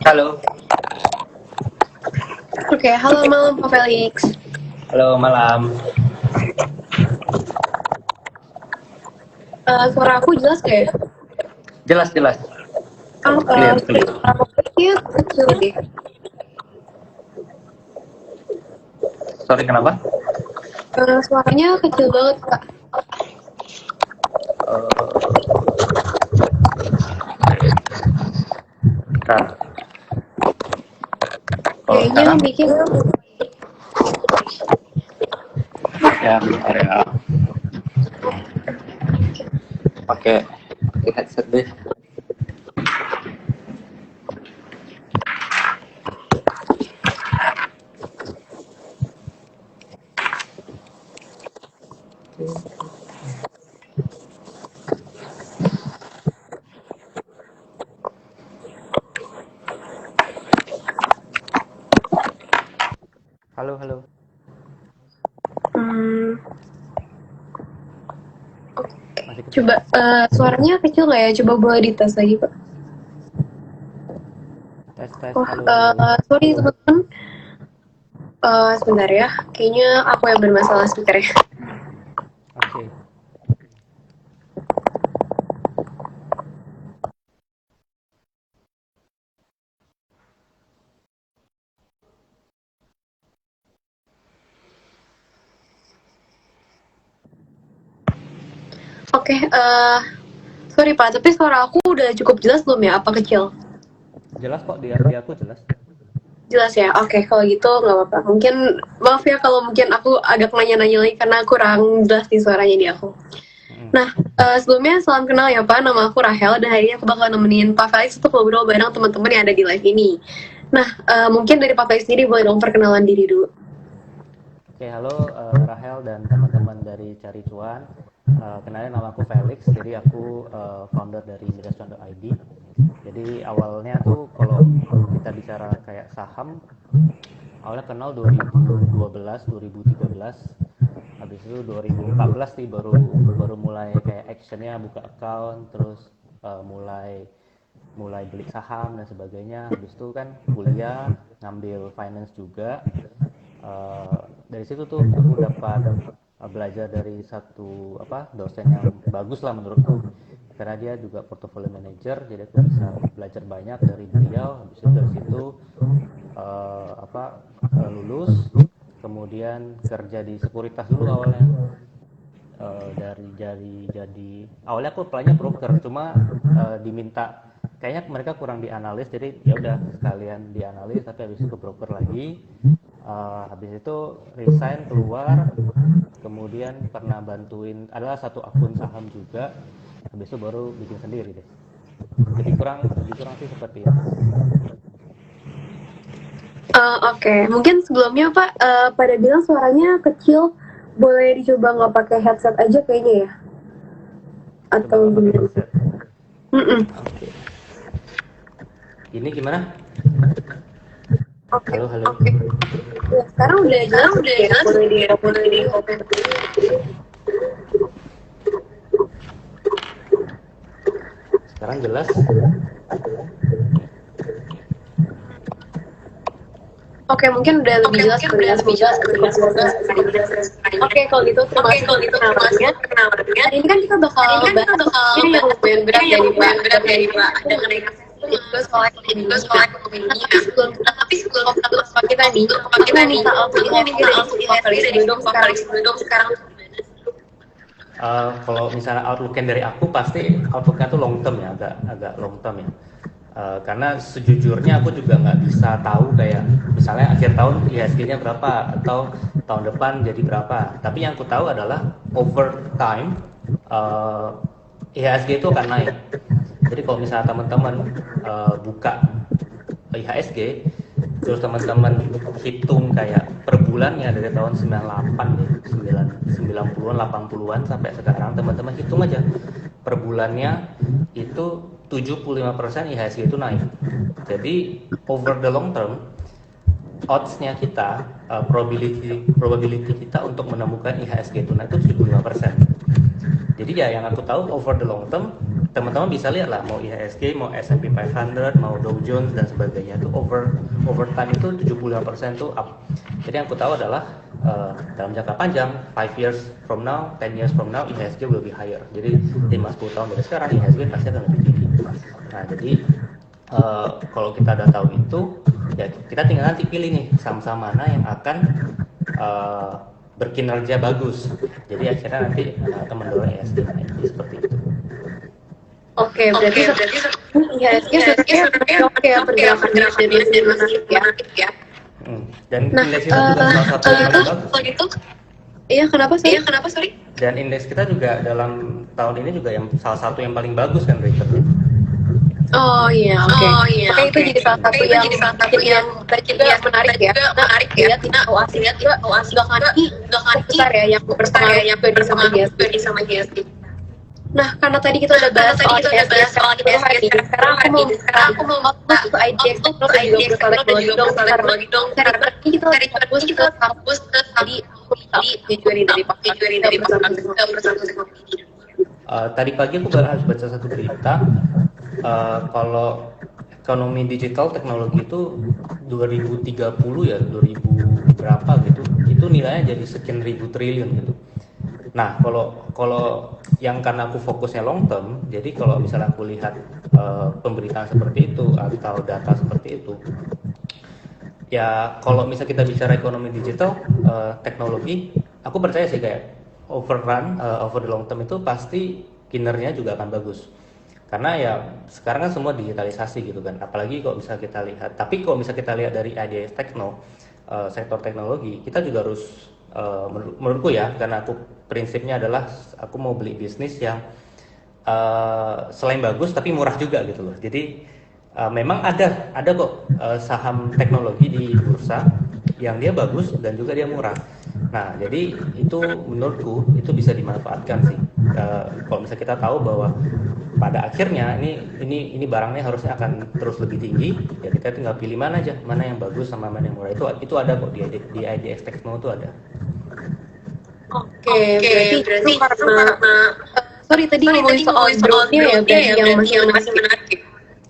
Halo, Oke, halo malam Pak Felix. halo malam. Suara aku jelas gak ya? Jelas jelas, Oh, clear clear. suara kayaknya kecil deh. Sorry kenapa? Suaranya kecil banget Kak. Bentar. Kalau Kayaknya sekarang bikin ya bentar ya. Pakai headset deh. Halo halo. hmm, Masih kecil? coba suaranya kecil nggak ya? Coba boleh dites lagi Pak. Tes tes. Oh, Halo halo. sorry teman-teman. Sebentar ya. Kayaknya aku yang bermasalah speakernya. Oke. Oke, sorry Pak, tapi suara aku udah cukup jelas belum ya? Apa kecil? Jelas kok di aku jelas. Jelas ya? Oke, kalau gitu nggak apa-apa. Mungkin, maaf ya kalau mungkin aku agak nanya-nanya lagi karena kurang jelas di suaranya di aku. Mm-mm. Nah, sebelumnya salam kenal ya Pak, nama aku Rahel dan hari ini aku bakal nemenin Pak Felix untuk ngobrol bareng teman-teman yang ada di live ini. Nah, mungkin dari Pak Felix sendiri boleh dong perkenalan diri dulu. Oke, halo Rahel dan teman-teman dari Cari Cuan. Kenalin nama aku Felix, jadi aku founder dari Midas.id. Jadi awalnya tuh kalau kita bicara kayak saham, awalnya kenal 2012, 2013. Habis itu 2014 sih baru baru mulai kayak actionnya buka account, terus mulai mulai beli saham dan sebagainya. Habis itu kan kuliah ngambil finance juga. Dari situ tuh aku dapat belajar dari satu dosen yang bagus lah menurutku, karena dia juga portfolio manager, jadi aku bisa belajar banyak dari beliau. Habis itu dari situ lulus, kemudian kerja di sekuritas dulu awalnya. Jadi awalnya aku apply-nya broker, cuma diminta, kayaknya mereka kurang di analis, jadi ya udah sekalian di analis, tapi habis itu ke broker lagi. Habis itu resign keluar, kemudian pernah bantuin adalah satu akun saham juga, habis itu baru bikin sendiri deh. Lebih kurang sih seperti itu. Oke, mungkin sebelumnya Pak, pada bilang suaranya kecil, boleh dicoba nggak pakai headset aja kayaknya ya? Coba Atau nggak pakai gimana? headset. Mm-mm. Oke, ini gimana? Oke, Halo halo. ya, sekarang udah jelas ya, boleh di open dulu. Sekarang jelas. Oke, mungkin udah lebih jelas kali ya. Semoga cepat selesai sekarang. Oke, kalau gitu terima kasih untuk perkenalannya. Hari ini kan kita bakal bahas topiknya yang lumayan berat ya nih Pak. Ada kenaikan dan juga soal ekonomi dunia. Tapi sebelum kita masuk ke topik kita nih, aku mau minta output IHSG dari Pak Felis dulu dong sekarang. Kalau misalnya outlook-nya dari aku, pasti outlook-nya tuh long term ya, agak agak long term ya. Karena sejujurnya aku juga nggak bisa tahu kayak misalnya akhir tahun IHSG-nya berapa atau tahun depan jadi berapa. Tapi yang aku tahu adalah over time IHSG itu akan naik. Jadi kalau misalnya teman-teman buka IHSG, terus teman-teman hitung kayak per bulannya dari tahun 98 deh, 90-an 80-an sampai sekarang, teman-teman hitung aja per bulannya itu 75% IHSG itu naik. Jadi over the long term, odds-nya kita, probability kita untuk menemukan IHSG itu naik itu 75%. Jadi ya yang aku tahu over the long term teman-teman bisa lihat lah, mau IHSG, mau S&P 500, mau Dow Jones dan sebagainya itu over time itu 75% tuh up. Jadi yang aku tahu adalah dalam jangka panjang, 5 years from now, 10 years from now, IHSG will be higher. Jadi 5-10 tahun dari sekarang IHSG pasti akan lebih tinggi. Nah, jadi kalau kita udah tahu itu, ya kita tinggal nanti pilih nih saham-saham mana yang akan berkinerja bagus. Jadi akhirnya nanti akan mendorong IHSG naik. Jadi seperti itu. Oke, berarti IHSG sebenarnya oke ya pergerakannya jadi menarik ya. Dan indeks kita juga salah satu yang paling bagus. Iya, kenapa sorry? Dan indeks kita juga dalam tahun ini juga yang salah satu yang paling bagus kan returnnya. Oh iya, oke. Oke, itu jadi salah satu yang juga menarik ya. Lihat OASI belakangan besar ya yang berpengaruh juga sama GSI. Nah, karena tadi kita udah bahas soal IHSG, sekarang aku mau fokus ke IDX terus juga teknologi dong. Karena ini kita fokus ke kampus tadi tujuan dari perusahaan teknologi. Tadi pagi aku baru habis baca satu berita kalau ekonomi digital teknologi itu 2030 ya 2000 berapa gitu itu nilainya jadi sekian ribu triliun gitu. Nah kalau yang karena aku fokusnya long term, jadi kalau misalnya aku lihat pemberitaan seperti itu atau data seperti itu, ya kalau misalnya kita bicara ekonomi digital teknologi, aku percaya sih kayak over the long term itu pasti kinerjanya juga akan bagus. Karena ya sekarang kan semua digitalisasi gitu kan, apalagi kalau bisa kita lihat. Tapi kalau bisa kita lihat dari IDX Tekno, sektor teknologi, kita juga harus menurutku ya, karena aku prinsipnya adalah aku mau beli bisnis yang selain bagus tapi murah juga gitu loh. Jadi memang ada kok saham teknologi di bursa yang dia bagus dan juga dia murah. Nah, jadi itu menurutku itu bisa dimanfaatkan sih. Kalau misalnya kita tahu bahwa pada akhirnya ini barangnya harusnya akan terus lebih tinggi, ya kita tinggal pilih mana aja, mana yang bagus sama mana yang murah. Itu ada kok di IDX Tekno itu ada. Oke, berarti itu karena sorry tadi ngomongin soal growth-nya ya, berarti yang masih menarik.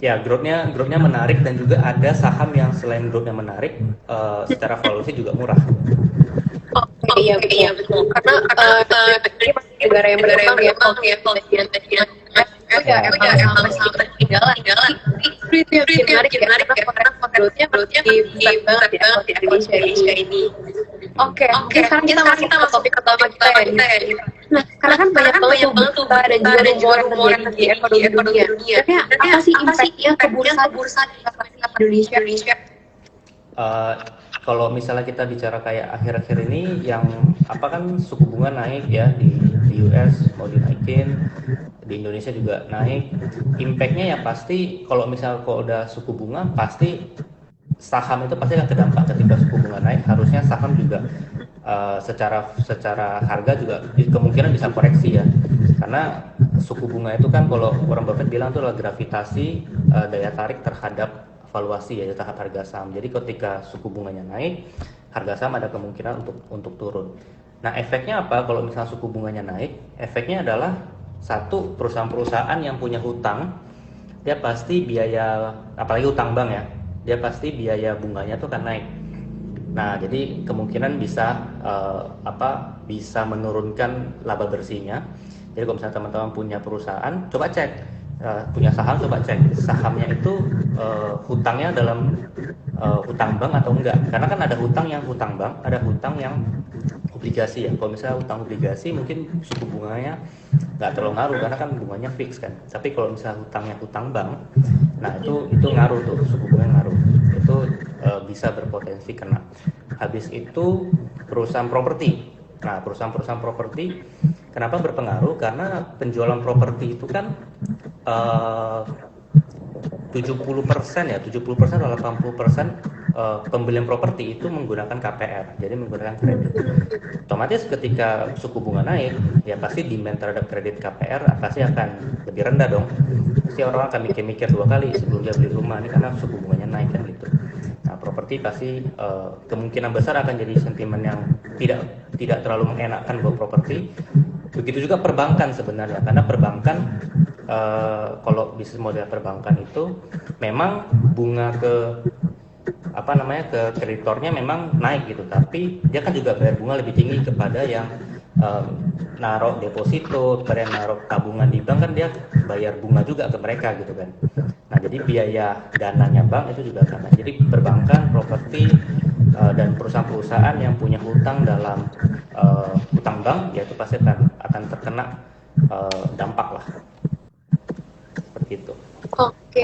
Ya, growth-nya menarik dan juga ada saham yang selain growth-nya menarik, secara valuasi juga murah. Oke, iya betul. Karena ini masih negara yang berkembang ya, kalau emang masih ketinggalan. Itu yang menarik ya, karena growth-nya besar banget ya di Indonesia ini. Oke, sekarang kita masuk ke topik pertama kita ya. Nah, sekarang kan banyak banget tuh dan juga rumor di ekonomi dunia. Tapi apa sih impact-nya ke bursa di Indonesia? Kalau misalnya kita bicara kayak akhir-akhir ini yang apa kan suku bunga naik ya di US mau dinaikin, di Indonesia juga naik. Impactnya ya pasti kalau udah suku bunga pasti saham itu pasti akan terdampak ketika suku bunga naik. Harusnya saham juga secara harga juga kemungkinan bisa koreksi ya, karena suku bunga itu kan kalau Warren Buffett bilang itu adalah gravitasi daya tarik terhadap valuasi ya terhadap harga saham. Jadi ketika suku bunganya naik, harga saham ada kemungkinan untuk turun. Nah, efeknya apa kalau misalnya suku bunganya naik? Efeknya adalah satu, perusahaan-perusahaan yang punya hutang, dia pasti biaya, apalagi hutang bank ya, dia pasti biaya bunganya tuh akan naik. Nah, jadi kemungkinan bisa bisa menurunkan laba bersihnya. Jadi kalau misalnya teman-teman punya perusahaan, coba cek. Punya saham, coba cek sahamnya itu hutangnya dalam hutang bank atau enggak, karena kan ada hutang yang hutang bank, ada hutang yang obligasi ya. Kalau misalnya hutang obligasi mungkin suku bunganya nggak terlalu ngaruh karena kan bunganya fix kan, tapi kalau misalnya hutangnya hutang bank, nah itu ngaruh tuh, suku bunga ngaruh, itu bisa berpotensi kena. Habis itu perusahaan properti. Nah, perusahaan properti kenapa berpengaruh? Karena penjualan properti itu kan 70% ya, 70% atau 80% pembelian properti itu menggunakan KPR, jadi menggunakan kredit. Otomatis ketika suku bunga naik, ya pasti demand terhadap kredit KPR pasti akan lebih rendah dong. Pasti orang akan mikir-mikir dua kali sebelum dia beli rumah ini karena suku bunganya naik kan gitu. Nah, properti pasti kemungkinan besar akan jadi sentimen yang tidak terlalu mengenakan buat properti. begitu juga perbankan sebenarnya, karena perbankan kalau bisnis model perbankan itu memang bunga ke apa namanya ke kreditornya memang naik gitu, tapi dia kan juga bayar bunga lebih tinggi kepada yang naruh deposito, kepada yang naruh tabungan di bank kan dia bayar bunga juga ke mereka gitu kan. Nah jadi biaya dananya bank itu juga karena jadi perbankan, properti dan perusahaan-perusahaan yang punya hutang dalam hutang bank ya itu pasti akan terkena dampak lah seperti itu. Oke.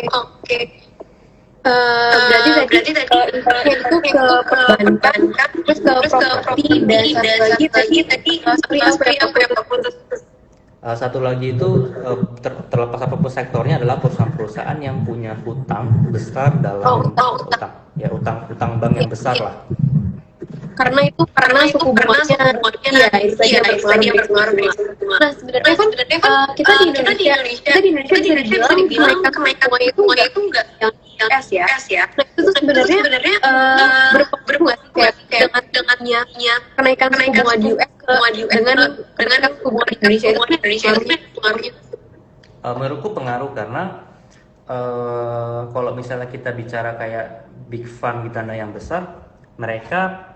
Berarti tadi itu ke perbankan, terus ke properti, dan satu lagi tadi apa yang putus? Satu lagi itu terlepas apapun sektornya adalah perusahaan-perusahaan yang punya hutang besar dalam utang bank yang besar lah. Karena suku bunganya itu tadi yang berpengaruh. Nah sebenarnya kan kita di Indonesia bisa dibilang kenaikan bunga itu nggak yang S ya. Nah itu tuh sebenarnya berpengaruh nggak sih kayak dengannya kenaikan suku bunga di US dengan suku bunga di Indonesia itu pengaruhnya? Menurutku pengaruh karena kalau misalnya kita bicara kayak big fund di dana yang besar, mereka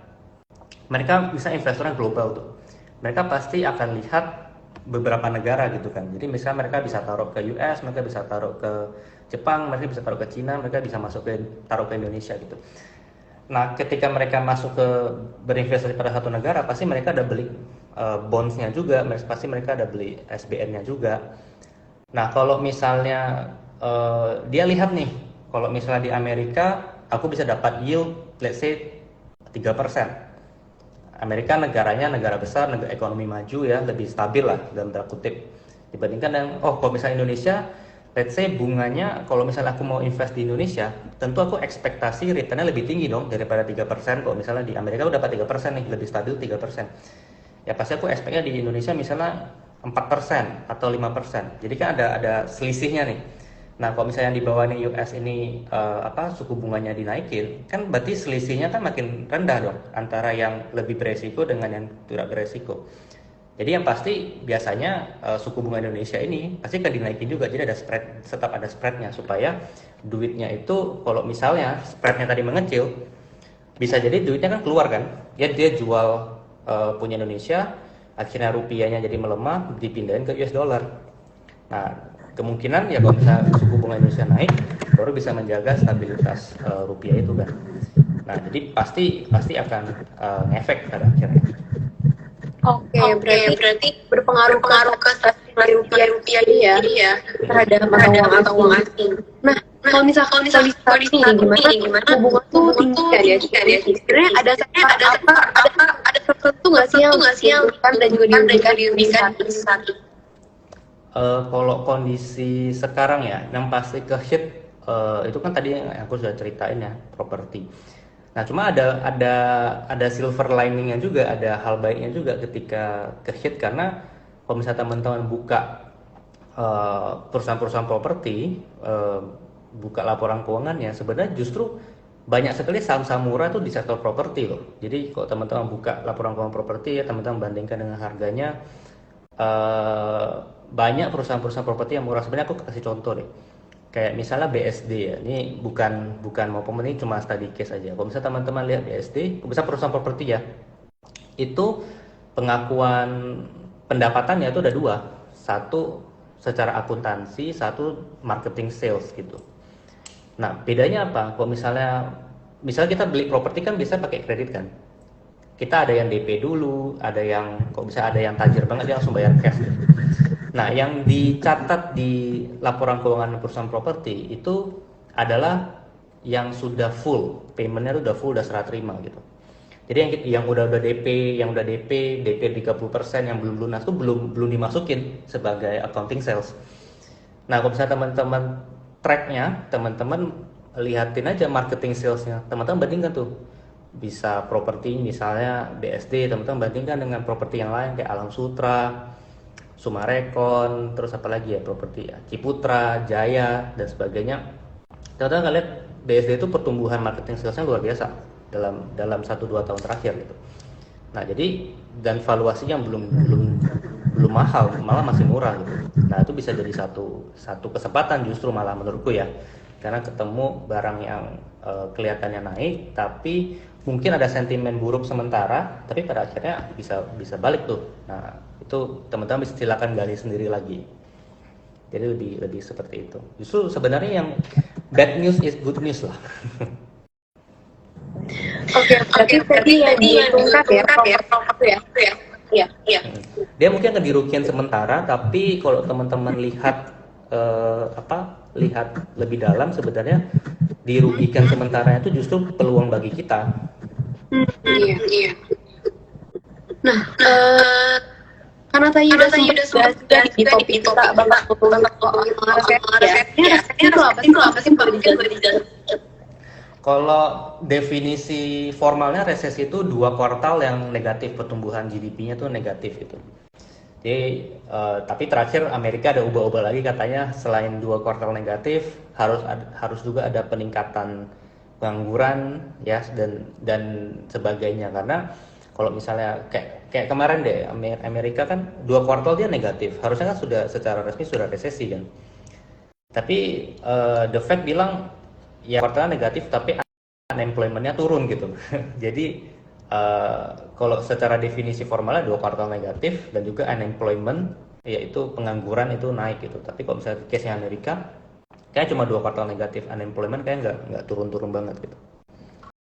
bisa investornya global tuh. Mereka pasti akan lihat beberapa negara gitu kan. Jadi misalnya mereka bisa taruh ke US, mereka bisa taruh ke Jepang, mereka bisa taruh ke Cina, mereka bisa taruh ke Indonesia gitu. Nah, ketika mereka masuk ke berinvestasi pada satu negara, pasti mereka ada beli bonds-nya juga, pasti mereka ada beli SBN-nya juga. Nah, kalau misalnya dia lihat nih, kalau misalnya di Amerika aku bisa dapat yield let's say 3%. Amerika negaranya negara besar, negara ekonomi maju ya, lebih stabil lah dalam tanda kutip dibandingkan dengan kalau misalnya Indonesia, let's say bunganya kalau misalnya aku mau invest di Indonesia, tentu aku ekspektasi returnnya lebih tinggi dong daripada 3%. Kalau misalnya di Amerika udah dapat 3% nih, lebih stabil 3%. Ya pasti aku expect-nya di Indonesia misalnya 4% atau 5%. Jadi kan ada selisihnya nih. Nah, kalau misalnya yang di bawah nih US ini suku bunganya dinaikin, kan berarti selisihnya kan makin rendah dong antara yang lebih beresiko dengan yang tidak beresiko. Jadi yang pasti biasanya suku bunga Indonesia ini pasti akan dinaikin juga. Jadi ada spread, tetap ada spreadnya supaya duitnya itu kalau misalnya spreadnya tadi mengecil, bisa jadi duitnya kan keluar kan. Dia jual punya Indonesia, akhirnya rupiahnya jadi melemah, dipindahin ke US dollar. Nah, kemungkinan ya kalau misalnya suku bunga Indonesia naik baru bisa menjaga stabilitas rupiah itu kan. Nah jadi pasti akan ngefek pada akhirnya. Oke, berarti berpengaruh ke stabilitas rupiah ini ya terhadap mata uang asing. Nah kalau misalkan gimana hubungan tuh tinggi kan ya? Sebenarnya ada tertentu nggak sih yang dan juga dirugikan di saat itu? Kalau kondisi sekarang ya, yang pasti ke hit itu kan tadi yang aku sudah ceritain ya, properti. Nah, cuma ada silver liningnya juga, ada hal baiknya juga ketika ke hit karena kalau misalnya teman-teman buka perusahaan-perusahaan properti, buka laporan keuangannya, sebenarnya justru banyak sekali saham-saham murah tuh di sektor properti loh. Jadi kalau teman-teman buka laporan keuangan properti ya, teman-teman bandingkan dengan harganya. Banyak perusahaan-perusahaan properti yang murah. Sebenarnya aku kasih contoh deh, kayak misalnya BSD ya, ini bukan mau ini cuma study case aja. Kalau misalnya teman-teman lihat BSD, bisa perusahaan properti ya, itu pengakuan pendapatannya itu ada dua, satu secara akuntansi, satu marketing sales gitu. Nah bedanya apa? Kalau misalnya kita beli properti kan bisa pakai kredit kan, kita ada yang DP dulu, ada yang kok bisa ada yang tajir banget dia langsung bayar cash gitu. Nah, yang dicatat di laporan keuangan perusahaan properti itu adalah yang sudah full, paymentnya udah full, udah serah terima gitu. Jadi yang udah DP, DP 30%, yang belum lunas tuh belum dimasukin sebagai accounting sales. Nah, kalau misalnya teman-teman tracknya, teman-teman lihatin aja marketing salesnya, teman-teman bandingkan tuh. Bisa properti misalnya BSD, teman-teman bandingkan dengan properti yang lain kayak Alam Sutra, Sumarekon, terus apa lagi ya properti ya, Ciputra, Jaya dan sebagainya. Teman-teman lihat BSD itu pertumbuhan marketing salesnya luar biasa dalam 1-2 tahun terakhir gitu. Nah jadi dan valuasinya belum belum mahal, malah masih murah gitu. Nah itu bisa jadi satu kesempatan justru malah menurutku ya, karena ketemu barang yang kelihatannya naik, tapi mungkin ada sentimen buruk sementara, tapi pada akhirnya bisa bisa balik tuh. Nah itu teman-teman bisa silakan gali sendiri lagi. Jadi lebih lebih seperti itu. Justru sebenarnya yang bad news is good news lah. Oke, berarti tadi yang diuntungkan ya, itu ya. Iya, iya. Dia mungkin akan dirugikan sementara, tapi kalau teman-teman lihat lihat lebih dalam, sebenarnya dirugikan sementara itu justru peluang bagi kita. Iya, iya. Nah, karena tadi udah sempat bahas juga di topik kita bapak ngomongin soal resesi ya. Resesi itu apa sih boleh dijelasin? Kalau definisi formalnya resesi itu 2 kuartal yang negatif, pertumbuhan GDP-nya tuh negatif itu. Jadi tapi terakhir Amerika ada ubah-ubah lagi, katanya selain 2 kuartal negatif harus juga ada peningkatan pengangguran ya dan sebagainya, karena kalau misalnya kayak kemarin deh Amerika kan 2 kuartal dia negatif, harusnya kan sudah secara resmi sudah resesi kan. Tapi The Fed bilang ya kuartalnya negatif tapi unemployment-nya turun gitu. Jadi kalau secara definisi formalnya 2 kuartal negatif dan juga unemployment yaitu pengangguran itu naik gitu. Tapi kalau misalnya case-nya Amerika kayak cuma 2 kuartal negatif, unemployment kayak nggak turun-turun banget gitu.